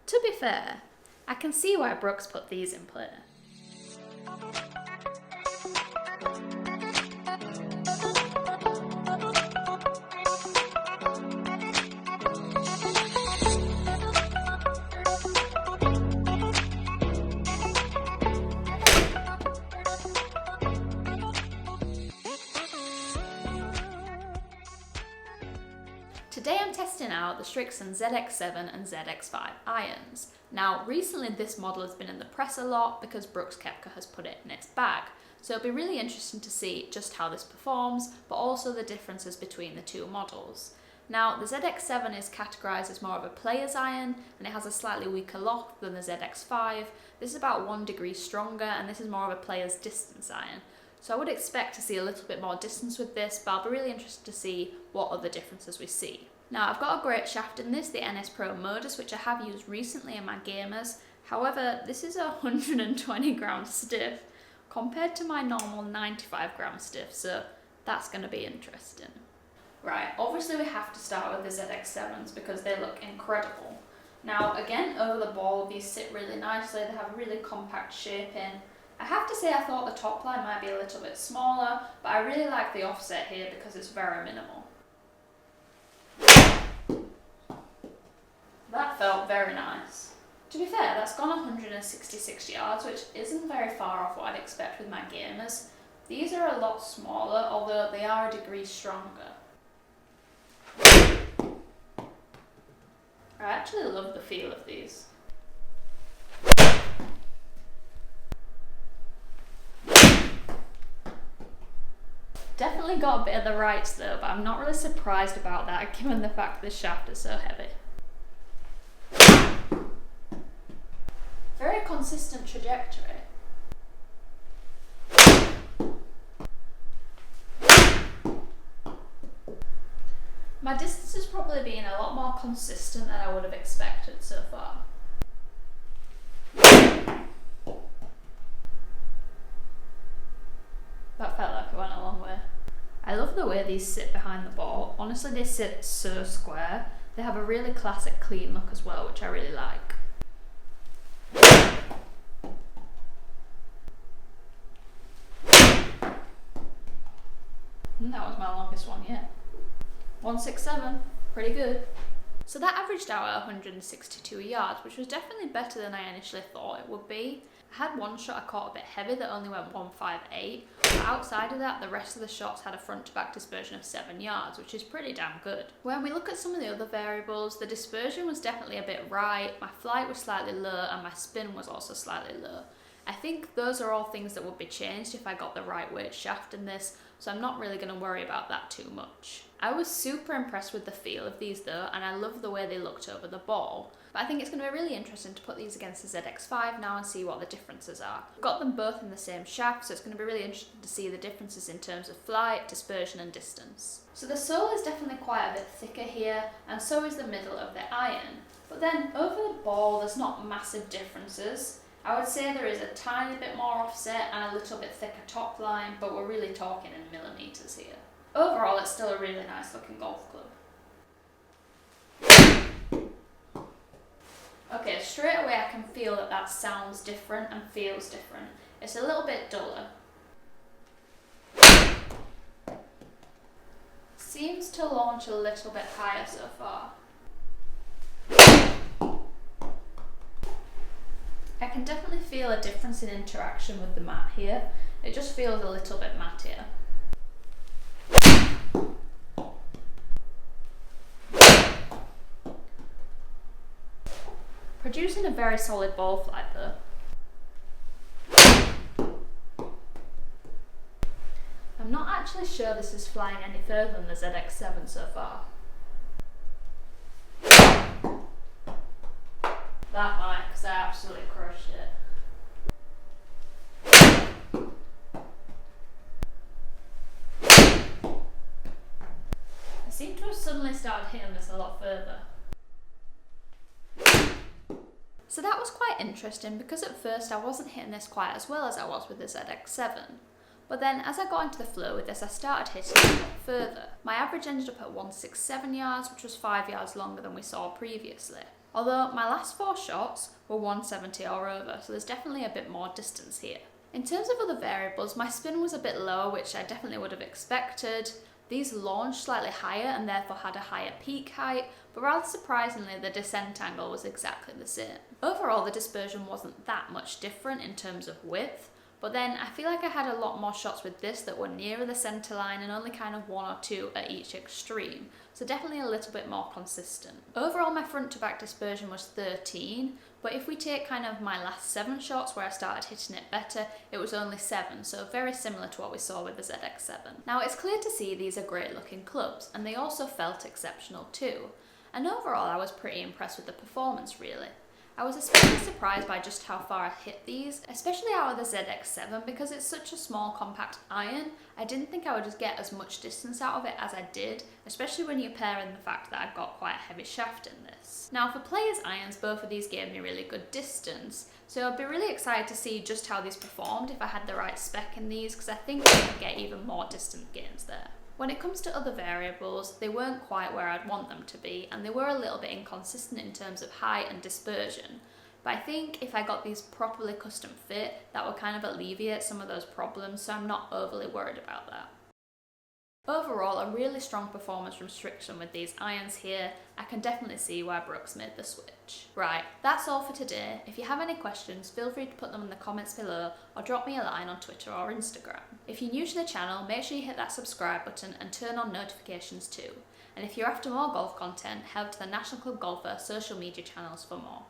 To be fair, I can see why Brooks put these in play. Today I'm testing out the Srixon ZX7 and ZX5 irons. Now recently this model has been in the press a lot because Brooks Koepka has put it in its bag, so it'll be really interesting to see just how this performs, but also the differences between the two models. Now the ZX7 is categorised as more of a player's iron and it has a slightly weaker loft than the ZX5. This is about 1 degree stronger and this is more of a player's distance iron. So I would expect to see a little bit more distance with this, but I'll be really interested to see what other differences we see. Now I've got a great shaft in this, the NS Pro Modus, which I have used recently in my gamers. However, this is 120 grams stiff compared to my normal 95 gram stiff, so that's going to be interesting. Right, obviously we have to start with the ZX7s because they look incredible. Now again, over the ball, these sit really nicely, they have a really compact shaping. I have to say I thought the top line might be a little bit smaller, but I really like the offset here because it's very minimal. That felt very nice. To be fair, that's gone 166 yards, which isn't very far off what I'd expect with my gamers. These are a lot smaller, although they are a degree stronger. I actually love the feel of these. Definitely got a bit of the rights though, but I'm not really surprised about that given the fact the shaft is so heavy. Very consistent trajectory. My distance has probably been a lot more consistent than I would have expected so far. That felt like it went a long way. I love the way these sit behind the ball. Honestly, they sit so square. They have a really classic clean look as well, which I really like. That was my longest one yet. 167, pretty good. So that averaged out at 162 yards, which was definitely better than I initially thought it would be. I had one shot I caught a bit heavy that only went 158, but outside of that, the rest of the shots had a front to back dispersion of 7 yards, which is pretty damn good. When we look at some of the other variables, the dispersion was definitely a bit right, my flight was slightly low, and my spin was also slightly low. I think those are all things that would be changed if I got the right weight shaft in this, so I'm not really going to worry about that too much. I was super impressed with the feel of these though, and I love the way they looked over the ball. But I think it's going to be really interesting to put these against the ZX5 now and see what the differences are. I've got them both in the same shaft, so it's going to be really interesting to see the differences in terms of flight, dispersion and distance. So the sole is definitely quite a bit thicker here, and so is the middle of the iron. But then over the ball there's not massive differences. I would say there is a tiny bit more offset and a little bit thicker top line, but we're really talking in millimetres here. Overall, it's still a really nice looking golf club. Okay, straight away I can feel that that sounds different and feels different. It's a little bit duller. Seems to launch a little bit higher so far. I can definitely feel a difference in interaction with the mat here. It just feels a little bit mattier. Producing a very solid ball flight though. I'm not actually sure this is flying any further than the ZX7 so far. That might, because I absolutely crushed it. I seem to have suddenly started hitting this a lot further. So that was quite interesting because at first I wasn't hitting this quite as well as I was with the ZX7. But then as I got into the flow with this, I started hitting it a lot further. My average ended up at 167 yards, which was 5 yards longer than we saw previously. although my last 4 shots were 170 or over, so there's definitely a bit more distance here. In terms of other variables, my spin was a bit lower, which I definitely would have expected. These launched slightly higher and therefore had a higher peak height, but rather surprisingly the descent angle was exactly the same. Overall, the dispersion wasn't that much different in terms of width, but then I feel like I had a lot more shots with this that were nearer the centre line and only kind of 1 or 2 at each extreme, so definitely a little bit more consistent. Overall, my front to back dispersion was 13, but if we take kind of my last 7 shots where I started hitting it better, it was only 7, so very similar to what we saw with the ZX7. Now it's clear to see these are great looking clubs, and they also felt exceptional too. And overall I was pretty impressed with the performance really. I was especially surprised by just how far I hit these, especially out of the ZX7 because it's such a small compact iron. I didn't think I would just get as much distance out of it as I did, especially when you pair in the fact that I've got quite a heavy shaft in this. Now for players irons, both of these gave me really good distance, so I'd be really excited to see just how these performed if I had the right spec in these, because I think I could get even more distance gains there. When it comes to other variables, they weren't quite where I'd want them to be, and they were a little bit inconsistent in terms of height and dispersion. But I think if I got these properly custom fit, that would kind of alleviate some of those problems, so I'm not overly worried about that. Overall, a really strong performance from Srixon with these irons here. I can definitely see why Brooks made the switch. Right, that's all for today. If you have any questions, feel free to put them in the comments below or drop me a line on Twitter or Instagram. If you're new to the channel, make sure you hit that subscribe button and turn on notifications too. And if you're after more golf content, head to the National Club Golfer social media channels for more.